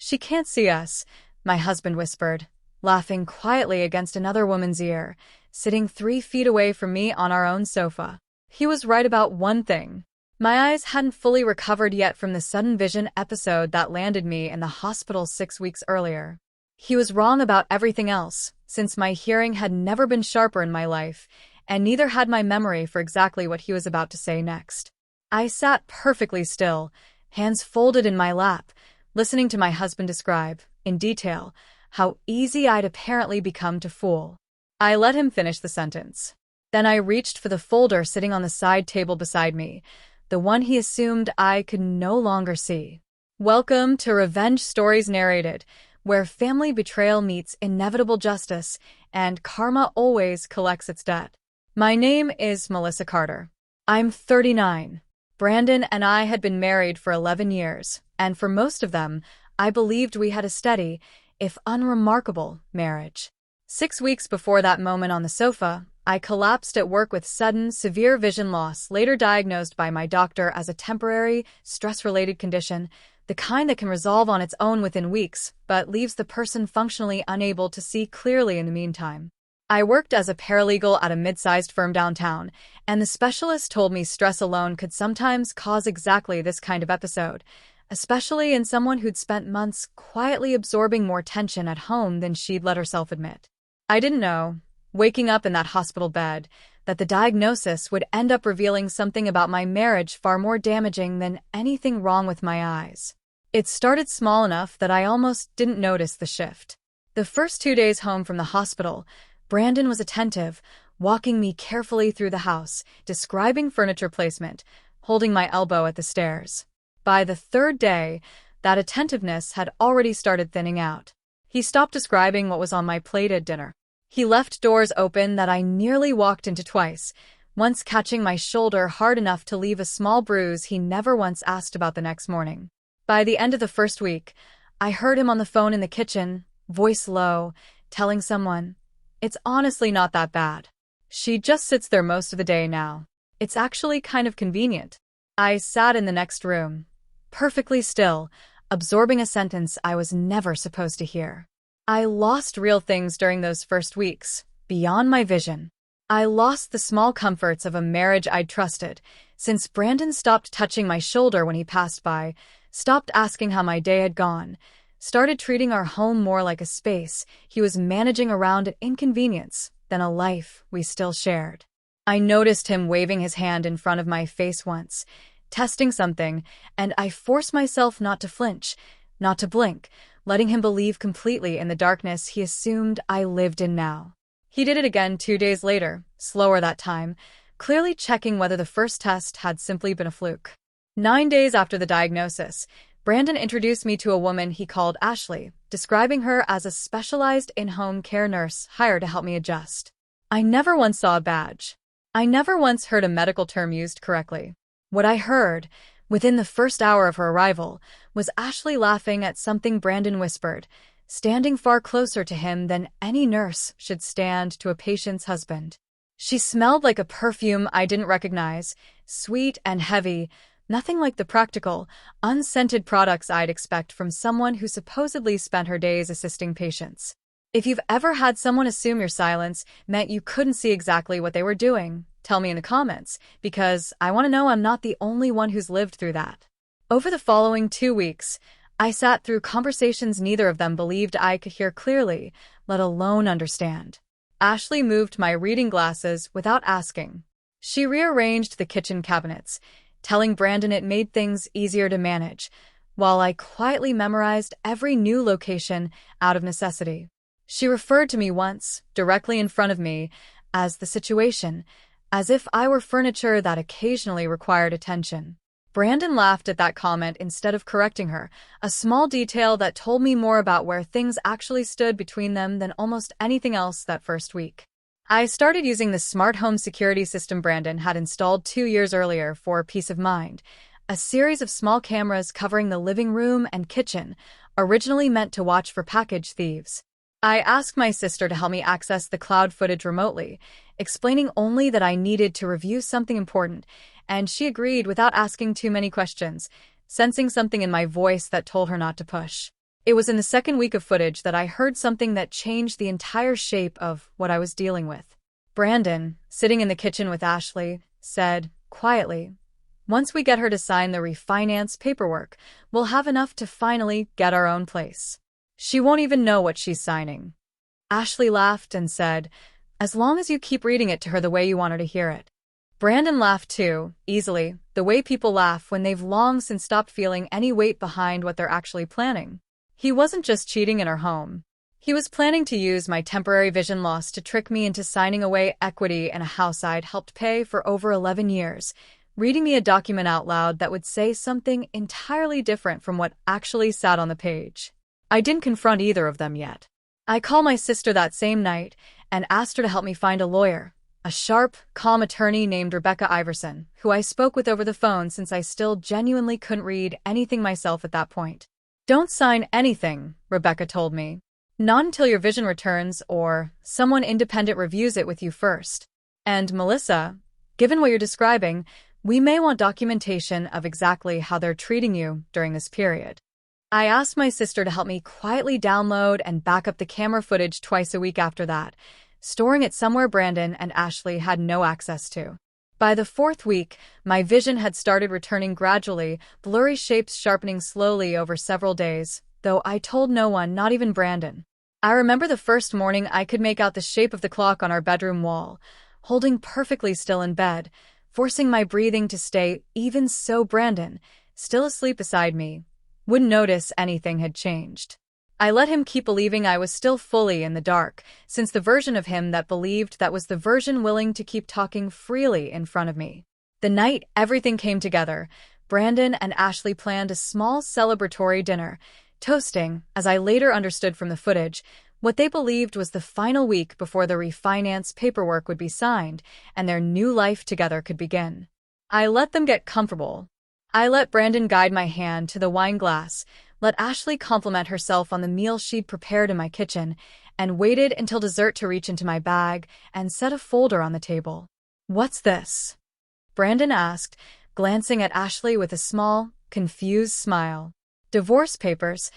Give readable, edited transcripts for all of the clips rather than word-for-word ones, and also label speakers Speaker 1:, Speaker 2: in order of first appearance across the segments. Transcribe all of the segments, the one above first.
Speaker 1: "She can't see us," my husband whispered, laughing quietly against another woman's ear, sitting 3 feet away from me on our own sofa. He was right about one thing. My eyes hadn't fully recovered yet from the sudden vision episode that landed me in the hospital 6 weeks earlier. He was wrong about everything else, since my hearing had never been sharper in my life, and neither had my memory for exactly what he was about to say next. I sat perfectly still, hands folded in my lap, listening to my husband describe, in detail, how easy I'd apparently become to fool. I let him finish the sentence. Then I reached for the folder sitting on the side table beside me, the one he assumed I could no longer see. Welcome to Revenge Stories Narrated, where family betrayal meets inevitable justice, and karma always collects its debt. My name is Melissa Carter. I'm 39. Brandon and I had been married for 11 years, and for most of them, I believed we had a steady, if unremarkable, marriage. 6 weeks before that moment on the sofa, I collapsed at work with sudden, severe vision loss, later diagnosed by my doctor as a temporary, stress-related condition, the kind that can resolve on its own within weeks, but leaves the person functionally unable to see clearly in the meantime. I worked as a paralegal at a mid-sized firm downtown, and the specialist told me stress alone could sometimes cause exactly this kind of episode, especially in someone who'd spent months quietly absorbing more tension at home than she'd let herself admit. I didn't know, waking up in that hospital bed, that the diagnosis would end up revealing something about my marriage far more damaging than anything wrong with my eyes. It started small enough that I almost didn't notice the shift. The first 2 days home from the hospital, Brandon was attentive, walking me carefully through the house, describing furniture placement, holding my elbow at the stairs. By the third day, that attentiveness had already started thinning out. He stopped describing what was on my plate at dinner. He left doors open that I nearly walked into twice, once catching my shoulder hard enough to leave a small bruise he never once asked about the next morning. By the end of the first week, I heard him on the phone in the kitchen, voice low, telling someone, "It's honestly not that bad. She just sits there most of the day now. It's actually kind of convenient." I sat in the next room, perfectly still, absorbing a sentence I was never supposed to hear. I lost real things during those first weeks, beyond my vision. I lost the small comforts of a marriage I'd trusted, since Brandon stopped touching my shoulder when he passed by, stopped asking how my day had gone, started treating our home more like a space he was managing around an inconvenience than a life we still shared. I noticed him waving his hand in front of my face once, testing something, and I forced myself not to flinch, not to blink, letting him believe completely in the darkness he assumed I lived in now. He did it again 2 days later, slower that time, clearly checking whether the first test had simply been a fluke. 9 days after the diagnosis, Brandon introduced me to a woman he called Ashley, describing her as a specialized in-home care nurse hired to help me adjust. I never once saw a badge. I never once heard a medical term used correctly. What I heard, within the first hour of her arrival, was Ashley laughing at something Brandon whispered, standing far closer to him than any nurse should stand to a patient's husband. She smelled like a perfume I didn't recognize, sweet and heavy, nothing like the practical, unscented products I'd expect from someone who supposedly spent her days assisting patients. If you've ever had someone assume your silence meant you couldn't see exactly what they were doing, tell me in the comments, because I want to know I'm not the only one who's lived through that. Over the following 2 weeks, I sat through conversations neither of them believed I could hear clearly, let alone understand. Ashley moved my reading glasses without asking. She rearranged the kitchen cabinets, telling Brandon it made things easier to manage, while I quietly memorized every new location out of necessity. She referred to me once, directly in front of me, as the situation, as if I were furniture that occasionally required attention. Brandon laughed at that comment instead of correcting her, a small detail that told me more about where things actually stood between them than almost anything else that first week. I started using the smart home security system Brandon had installed 2 years earlier for peace of mind, a series of small cameras covering the living room and kitchen, originally meant to watch for package thieves. I asked my sister to help me access the cloud footage remotely, explaining only that I needed to review something important, and she agreed without asking too many questions, sensing something in my voice that told her not to push. It was in the second week of footage that I heard something that changed the entire shape of what I was dealing with. Brandon, sitting in the kitchen with Ashley, said, quietly, "Once we get her to sign the refinance paperwork, we'll have enough to finally get our own place. She won't even know what she's signing." Ashley laughed and said, "As long as you keep reading it to her the way you want her to hear it." Brandon laughed too, easily, the way people laugh when they've long since stopped feeling any weight behind what they're actually planning. He wasn't just cheating in her home. He was planning to use my temporary vision loss to trick me into signing away equity in a house I'd helped pay for over 11 years, reading me a document out loud that would say something entirely different from what actually sat on the page. I didn't confront either of them yet. I called my sister that same night and asked her to help me find a lawyer, a sharp, calm attorney named Rebecca Iverson, who I spoke with over the phone since I still genuinely couldn't read anything myself at that point. "Don't sign anything," Rebecca told me. "Not until your vision returns or someone independent reviews it with you first. And Melissa, given what you're describing, we may want documentation of exactly how they're treating you during this period." I asked my sister to help me quietly download and back up the camera footage twice a week after that, storing it somewhere Brandon and Ashley had no access to. By the fourth week, my vision had started returning gradually, blurry shapes sharpening slowly over several days, though I told no one, not even Brandon. I remember the first morning I could make out the shape of the clock on our bedroom wall, holding perfectly still in bed, forcing my breathing to stay, even so Brandon, still asleep beside me, wouldn't notice anything had changed. I let him keep believing I was still fully in the dark, since the version of him that believed that was the version willing to keep talking freely in front of me. The night everything came together, Brandon and Ashley planned a small celebratory dinner, toasting, as I later understood from the footage, what they believed was the final week before the refinance paperwork would be signed and their new life together could begin. I let them get comfortable. I let Brandon guide my hand to the wine glass, let Ashley compliment herself on the meal she'd prepared in my kitchen, and waited until dessert to reach into my bag and set a folder on the table. "What's this?" Brandon asked, glancing at Ashley with a small, confused smile. "Divorce papers,"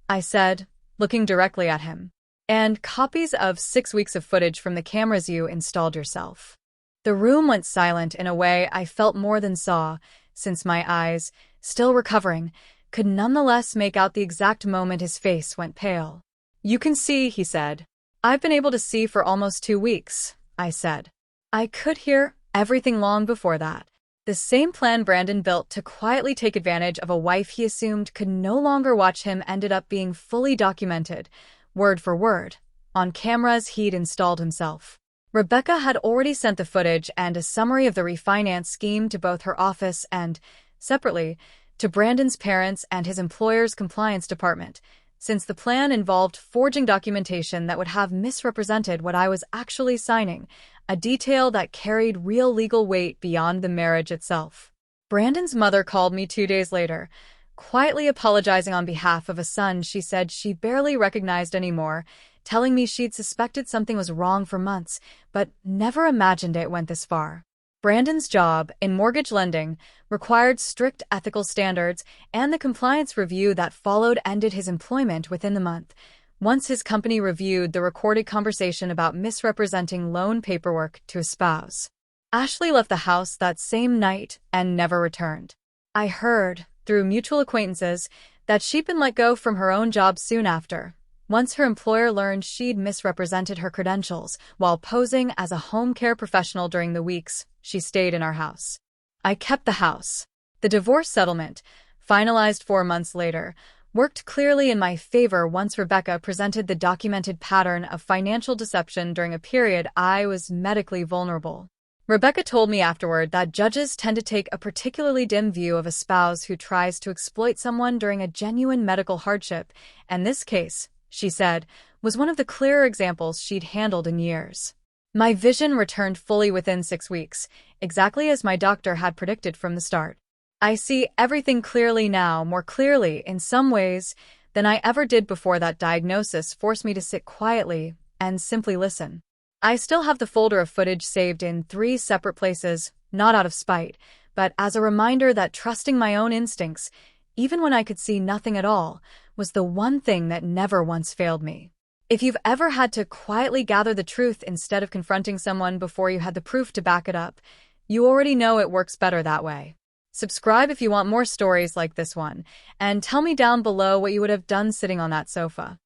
Speaker 1: I said, looking directly at him. "And copies of 6 weeks of footage from the cameras you installed yourself." The room went silent in a way I felt more than saw, since my eyes, still recovering, could nonetheless make out the exact moment his face went pale. "You can see," he said. "I've been able to see for almost 2 weeks," I said. I could hear everything long before that. The same plan Brandon built to quietly take advantage of a wife he assumed could no longer watch him ended up being fully documented, word for word, on cameras he'd installed himself. Rebecca had already sent the footage and a summary of the refinance scheme to both her office and, separately, to Brandon's parents and his employer's compliance department, since the plan involved forging documentation that would have misrepresented what I was actually signing, a detail that carried real legal weight beyond the marriage itself. Brandon's mother called me 2 days later, quietly apologizing on behalf of a son she said she barely recognized anymore, telling me she'd suspected something was wrong for months, but never imagined it went this far. Brandon's job, in mortgage lending, required strict ethical standards, and the compliance review that followed ended his employment within the month, once his company reviewed the recorded conversation about misrepresenting loan paperwork to a spouse. Ashley left the house that same night and never returned. I heard, through mutual acquaintances, that she'd been let go from her own job soon after, once her employer learned she'd misrepresented her credentials while posing as a home care professional during the weeks she stayed in our house. I kept the house. The divorce settlement, finalized 4 months later, worked clearly in my favor once Rebecca presented the documented pattern of financial deception during a period I was medically vulnerable. Rebecca told me afterward that judges tend to take a particularly dim view of a spouse who tries to exploit someone during a genuine medical hardship, and this case, she said, was one of the clearer examples she'd handled in years. My vision returned fully within 6 weeks, exactly as my doctor had predicted from the start. I see everything clearly now, more clearly, in some ways, than I ever did before that diagnosis forced me to sit quietly and simply listen. I still have the folder of footage saved in 3 separate places, not out of spite, but as a reminder that trusting my own instincts, even when I could see nothing at all, was the one thing that never once failed me. If you've ever had to quietly gather the truth instead of confronting someone before you had the proof to back it up, you already know it works better that way. Subscribe if you want more stories like this one, and tell me down below what you would have done sitting on that sofa.